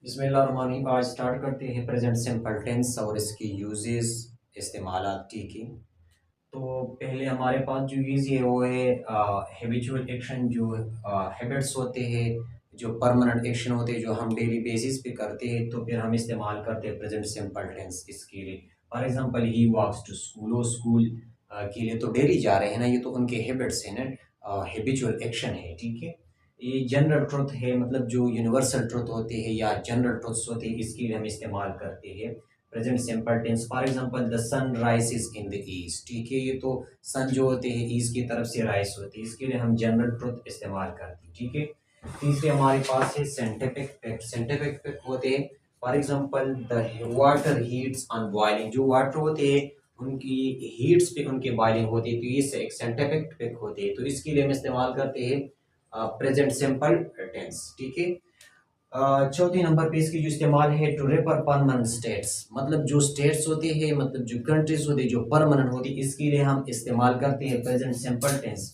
बिस्मिल्लाहिर्रहमानिर्रहीम। आज स्टार्ट करते हैं प्रेजेंट सिंपल टेंस और इसकी यूजेस इस्तेमालात की। तो पहले हमारे पास जो यूज है वो है हैबिचुअल एक्शन, जो हैबिट्स होते हैं, जो परमानेंट एक्शन होते हैं, जो हम डेली बेसिस पे करते हैं, तो फिर हम इस्तेमाल करते हैं प्रेजेंट सिंपल टेंस इसके लिए। For example, he walks to school. वो स्कूल के लिए तो डेली जा रहे हैं ना, ये तो उनके हैबिट्स हैं ना, हैबिचुअल एक्शन है। ठीक है, ये जनरल ट्रुथ है, मतलब जो यूनिवर्सल ट्रुथ होते हैं या जनरल ट्रुथ्स होते हैं, इसके लिए हम इस्तेमाल करते हैं present simple tense. For example, the sun rises in the east. ठीक है, ये तो सन जो होते हैं ईस्ट की तरफ से राइज होते हैं, इसके लिए हम जनरल ट्रुथ इस्तेमाल करते हैं। ठीक है, तीसरे हमारे पास है साइंटिफिक फैक्ट। साइंटिफिक फैक्ट होते हैं, for example, the water heats on boiling. जो वाटर होते हैं उनकी हीट्स पे उनके बॉइलिंग होती है, तो ये एक साइंटिफिक फैक्ट होते हैं, तो इसके लिए हम इस्तेमाल करते हैं प्रेजेंट सिंपल टेंस। ठीक है, चौथी नंबर पे इसकी जो इस्तेमाल है, टू रेफर परमानेंट स्टेट्स। मतलब जो स्टेट्स होते हैं, मतलब जो कंट्रीज होती है जो परमानेंट होती है, इसके लिए हम इस्तेमाल करते हैं present simple tense.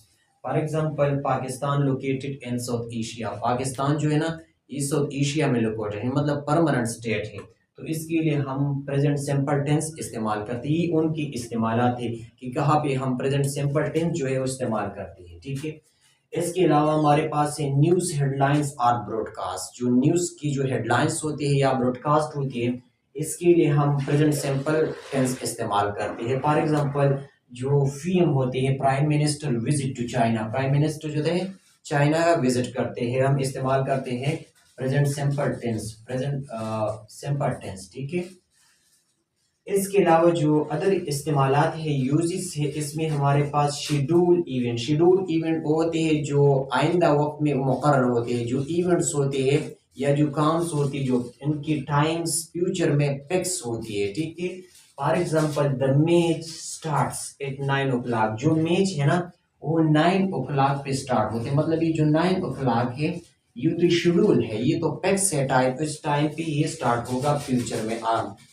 For example, Pakistan located in South Asia. Pakistan जो है ना, ये साउथ एशिया में लोकेटेड है, मतलब परमानेंट स्टेट है, तो इसके लिए हम प्रेजेंट सिंपल टेंस इस्तेमाल करते हैं। ये उनकी इस्तेमालात है कि कहाँ पे हम प्रेजेंट सिंपल टेंस जो है वो इस्तेमाल करते हैं। ठीक है, इसके अलावा हमारे पास है न्यूज हेडलाइंस और ब्रॉडकास्ट। जो न्यूज की जो हेडलाइंस होती है या ब्रॉडकास्ट होती है, इसके लिए हम प्रेजेंट सिंपल टेंस इस्तेमाल करते हैं। फॉर एग्जांपल, जो फीम होती है, prime minister visit to China. Prime minister जो है चाइना का विजिट करते हैं, हम इस्तेमाल करते हैं present simple tense. Present simple tense. ठीक है, इसके अलावा जो अदर इस्तेमालात है, यूजेस है, इसमें हमारे पास शेड्यूल इवेंट। शेड्यूल इवेंट वो होते हैं जो आइंदा वक्त में मुकर्रर होते हैं, जो इवेंट्स होते हैं या जो काम्स होती है, जो इनकी टाइम्स फ्यूचर में फिक्स होती है। ठीक है, for example, the match starts at 9 o'clock। जो मैच है ना, वो 9 o'clock पे स्टार्ट होते हैं, मतलब ये जो 9 o'clock है, ये तो शेड्यूल है, ये तो फिक्स है टाइम, इस टाइम पे ये स्टार्ट होगा फ्यूचर में,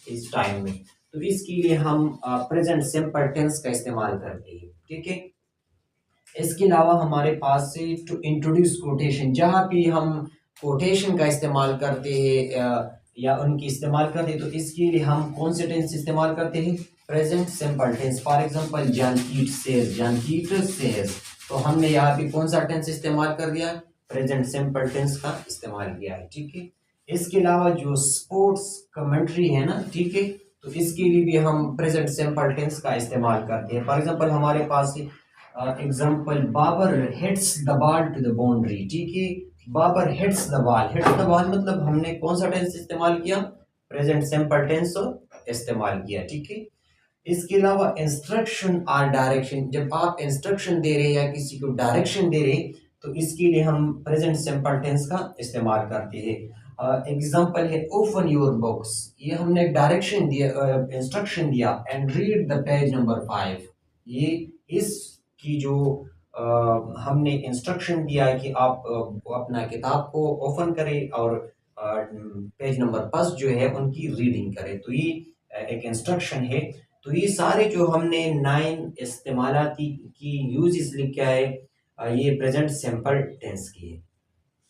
इस टाइम में, तो इसके लिए हम प्रेजेंट सिंपल टेंस का इस्तेमाल करते हैं। ठीक है, इसके अलावा हमारे पास से टू इंट्रोड्यूस कोटेशन। जहाँ पे हम कोटेशन का इस्तेमाल करते हैं या उनकी इस्तेमाल करते हैं, तो इसके लिए हम कौन से टेंस इस्तेमाल करते हैं? Present simple tense. For example, John Keat says. John Keat says, तो हमने यहाँ पे कौन सा टेंस इस्तेमाल कर दिया? प्रेजेंट सिंपल टेंस का इस्तेमाल किया है। ठीक है, इसके अलावा जो स्पोर्ट्स कमेंट्री है ना, ठीक है, तो इसके लिए भी हम प्रेजेंट सिंपल टेंस का इस्तेमाल करते हैं। फॉर एग्जांपल, हमारे पास example, Babar hits the ball to the boundary. ठीक है, Babar hits the ball. Hits the ball मतलब हमने कौन सा टेंस इस्तेमाल किया? प्रेजेंट सिंपल टेंस इस्तेमाल किया। ठीक है, इसके अलावा इंस्ट्रक्शन और डायरेक्शन। जब आप इंस्ट्रक्शन दे रहे हैं या किसी को डायरेक्शन दे रहे हैं, तो इसके लिए हम प्रेजेंट सिंपल टेंस का इस्तेमाल करते हैं। एग्जांपल है, ओपन योर बुक्स। ये हमने डायरेक्शन दिया, इंस्ट्रक्शन दिया, and read the page number 5। ये इसकी जो हमने इंस्ट्रक्शन दिया है कि आप अपना किताब को ओपन करें और पेज नंबर 5 जो है उनकी रीडिंग करें, तो ये एक इंस्ट्रक्शन है। तो ये सारे जो हमने 9 इस्तेमालाती की यूजेस लिखा है, ये प्रेजेंट सिंपल टेंस की है।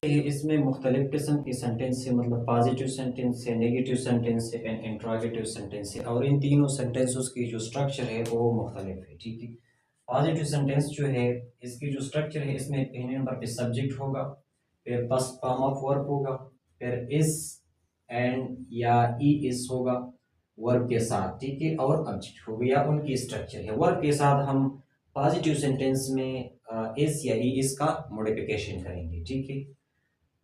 इसमें मुख्तलिफ किस्म के सेंटेंस है, मतलब पॉजिटिव सेंटेंस है, नेगेटिव सेंटेंस है एंड इंट्रोगेटिव सेंटेंस है, और इन तीनों सेंटेंसेस की जो स्ट्रक्चर है वो मुख्तलिफ है। ठीक है, पॉजिटिव सेंटेंस जो है, इसकी जो स्ट्रक्चर है, इसमें पहले नंबर पे सब्जेक्ट होगा, फिर फर्स्ट फॉर्म ऑफ वर्ब होगा, फिर इस एंड या ई इस होगा वर्ब के साथ। ठीक है, और ऑब्जेक्ट हो गया, उनकी स्ट्रक्चर है। वर्ब के साथ हम पॉजिटिव सेंटेंस में इस या ई इसका मॉडिफिकेशन करेंगे। ठीक है,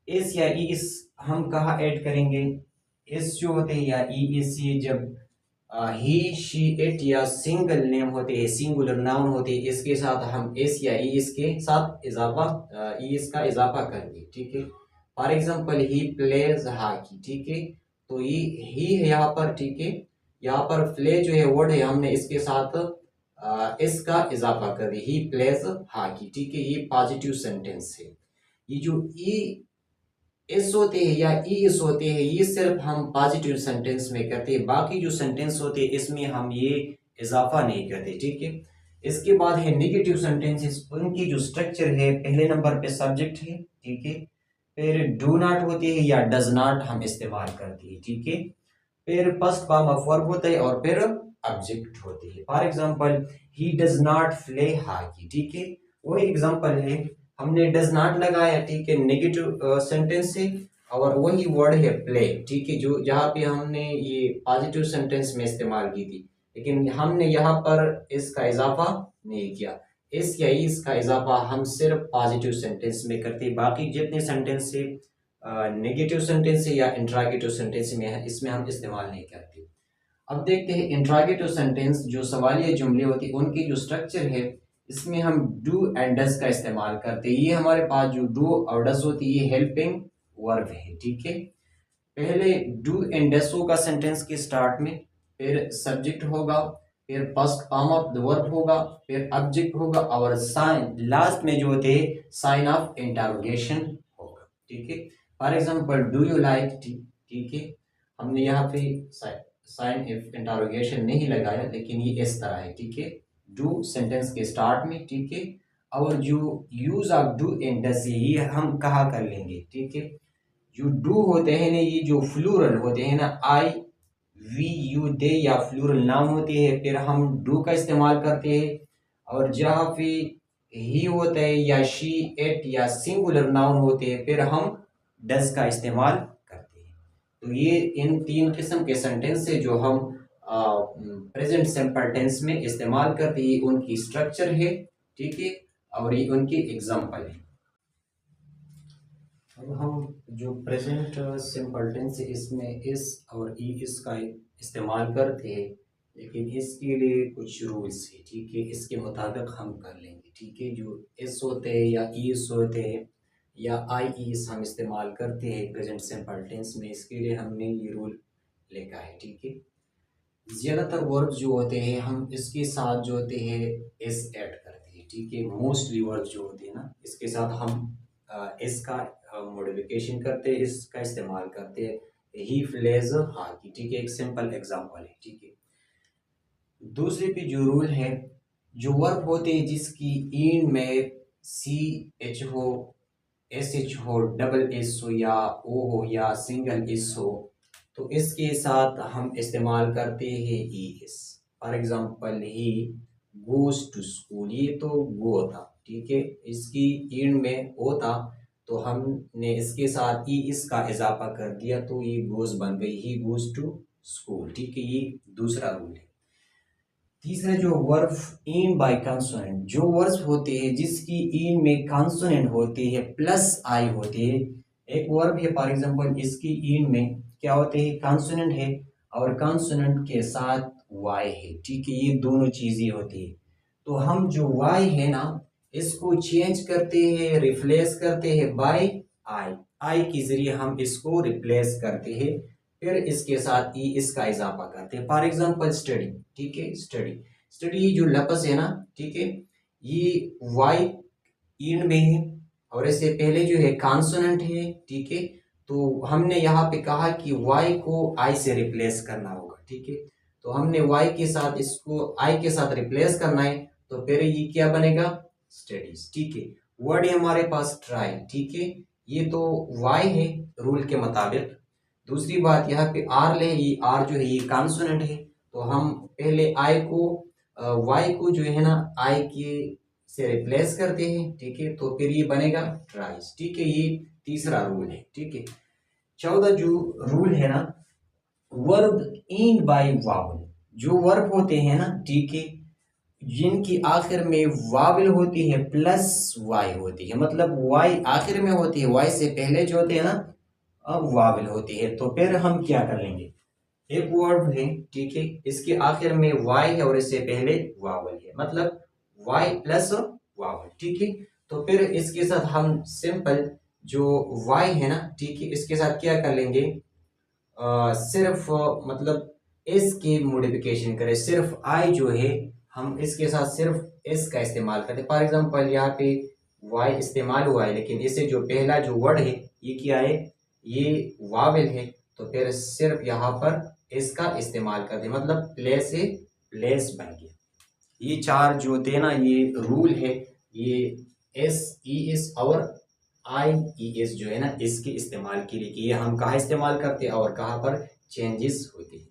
इस या ई इस हम कहाँ ऐड करेंगे? इस जो होते हैं या ई इस, ये जब ही शी इट या सिंगल नेम होते हैं, सिंगुलर नाउन होते हैं, इसके साथ हम इस या ई इसके साथ इजाफा, ई इसका इजाफा करेंगे। ठीक है, for example, he plays hockey. ठीक है, तो ये ही है यहाँ पर। ठीक है, यहाँ पर प्ले जो है वर्ड है, हमने इसके साथ इसका इजाफा कर दिया, ही प्लेज हॉकी। ठीक है, ये पॉजिटिव सेंटेंस है। ये जो ई इस होते हैं या ई इस होते हैं, ये सिर्फ हम पॉजिटिव सेंटेंस में करते हैं, बाकी जो सेंटेंस होते हैं इसमें हम ये इजाफा नहीं करते। ठीक है, इसके बाद है नेगेटिव सेंटेंसेस। उनकी जो स्ट्रक्चर है, पहले नंबर पे सब्जेक्ट है। ठीक है, फिर डू नॉट होती है या डज नॉट हम इस्तेमाल करते हैं, ठीक है। फिर फर्स्ट फॉर्म ऑफ वर्ब होता है और फिर ऑब्जेक्ट होती है। For example he does not play hockey, ठीक है। वो एग्जांपल है, हमने डज नॉट लगाया, ठीक है, नेगेटिव सेंटेंस से, और वही वर्ड है प्ले, ठीक है, जो जहाँ पे हमने ये पॉजिटिव सेंटेंस में इस्तेमाल की थी, लेकिन हमने यहाँ पर इसका इजाफा नहीं किया। इस या इसका इजाफा हम सिर्फ पॉजिटिव सेंटेंस में करते हैं, बाकी जितने सेंटेंस से नेगेटिव सेंटेंस है या इंट्रागेटिव सेंटेंस में है, इसमें हम इस्तेमाल नहीं करते। अब देखते हैं इंट्रागेटिव सेंटेंस, जो सवालिया जुमले होती है उनकी जो स्ट्रक्चर है, इसमें हम डू एंड डज का इस्तेमाल करते हैं। ये हमारे पास जो डू और डज होती है ये हेल्पिंग वर्ब है, ठीक है। पहले डू एंड डज होगा सेंटेंस के स्टार्ट में, फिर सब्जेक्ट होगा, फिर first form of the verb होगा, फिर ऑब्जेक्ट होगा, और साइन लास्ट में जो होते हैं साइन ऑफ इंटरोगेशन होगा, ठीक है। For example do you like T, ठीक है, हमने यहाँ पे साइन ऑफ इंटरोगेशन नहीं लगाया, लेकिन ये इस तरह है, ठीक है। डू सेंटेंस के स्टार्ट में, ठीक है, और जो use of do and does ये हम कहा कर लेंगे, ठीक है। जो डू होते हैं ना, ये जो फ्लूरल होते हैं ना, आई वी यू दे या फ्लूरल नाउन होती है, फिर हम डू का इस्तेमाल करते हैं। और जहाँ पे ही होता है या शी इट या सिंगुलर नाउन होते हैं, फिर हम डज का इस्तेमाल करते हैं। तो ये इन तीन किस्म के सेंटेंस से जो हम प्रेजेंट सिंपल टेंस में इस्तेमाल करते हैं, उनकी स्ट्रक्चर है, ठीक है, और ये उनकी एग्जाम्पल है। अब हम जो प्रेजेंट सिंपल टेंस है, इसमें इस और ई इसका इस्तेमाल करते हैं, लेकिन इसके लिए कुछ रूल्स है, ठीक है, इसके मुताबिक हम कर लेंगे, ठीक है। जो इस होते हैं या ईस होते हैं या आई ईस हम इस्तेमाल करते हैं प्रेजेंट सिंपल टेंस में, इसके लिए हमने ये रूल लिखा है, ठीक है। ज़्यादातर वर्ब जो होते हैं हम इसके साथ जो होते हैं एस ऐड करते हैं, ठीक है। मोस्टली वर्ब जो होते हैं ना, इसके साथ हम इसका मॉडिफिकेशन करते हैं, इसका इस्तेमाल करते हैं। ही प्लेज हॉकी, ठीक है, एक सिंपल एग्जांपल है, ठीक है। दूसरे पे जो रूल है, जो वर्ब होते हैं जिसकी इन में सी एच हो, एस एच हो, डबल एस हो, या ओ हो, या सिंगल एस हो, तो इसके साथ हम इस्तेमाल करते हैं E S. For example he goes to school, ये तो गो था, ठीक है, इसकी इन में ओ था, तो हमने इसके साथ ई इसका इजाफा कर दिया, तो ये गोज बन गई, ही गोज टू स्कूल, ठीक है। ये दूसरा रूल है। तीसरा जो वर्ब इन बाय कॉन्सोनेंट, जो वर्ब होते हैं जिसकी इन में कॉन्सोनेंट होती है प्लस आई होती है। एक वर्ब है फॉर एग्जांपल, इसकी इन में क्या होते हैं, कॉन्सोनेंट है, और कॉन्सोनेंट के साथ वाई है, ठीक है, ये दोनों चीजें होती है। तो हम जो वाई है ना, इसको चेंज करते हैं, रिप्लेस करते हैं बाय आई, आई के जरिए हम इसको रिप्लेस करते हैं, फिर इसके साथ ई इसका इजाफा करते हैं। फॉर एग्जांपल स्टडी, ठीक है, स्टडी, स्टडी जो लफ्ज है ना, ठीक है, ये वाई इन में है, और इससे पहले जो है कॉन्सोनेंट है, ठीक है। तो हमने यहाँ पे कहा कि वाई को आई से रिप्लेस करना होगा, ठीक है। तो हमने वाई के साथ इसको आई के साथ रिप्लेस करना है, तो फिर ये क्या बनेगा, स्टडीज, ठीक है। वर्ड है हमारे पास ट्राई, ठीक है, ये तो वाई है रूल के मुताबिक। दूसरी बात यहाँ पे आर ले, ये आर जो है ये कॉन्सोनेंट है, तो हम पहले आई को वाई को जो है ना आई के से रिप्लेस करते हैं, ठीक है, तो फिर ये बनेगा ट्राइज, ठीक है। ये तीसरा रूल है, ठीक है। चौथा जो रूल है ना, वर्ब इन बाय वावल, जो वर्ब होते हैं ना, ठीक है, जिनकी आखिर में वावल होती है प्लस वाई होती है, मतलब वाई आखिर में होती है, वाई से पहले जो होते हैं ना अब वावल होती है, तो फिर हम क्या कर लेंगे, एक वर्ड है, ठीक है, इसके आखिर में वाई है और इससे पहले वावल है, मतलब वाई प्लस वावल, ठीक है। तो फिर इसके साथ हम सिंपल जो वाई है ना, ठीक है, इसके साथ क्या कर लेंगे, सिर्फ मतलब एस की मॉडिफिकेशन करें, सिर्फ आई जो है हम इसके साथ सिर्फ एस का इस्तेमाल करते। फॉर एग्जांपल यहाँ पे वाई इस्तेमाल हुआ है, लेकिन इससे जो पहला जो वर्ड है ये क्या है, ये वावेल है, तो फिर सिर्फ यहाँ पर इसका इस्तेमाल करते, मतलब प्लेस से प्लेस बन गया। ये चार जो थे ना, ये रूल है, ये एस ई एस और आई ई एस जो है ना इसके इस्तेमाल के लिए कि ये हम कहाँ इस्तेमाल करते हैं और कहाँ पर चेंजेस होते हैं।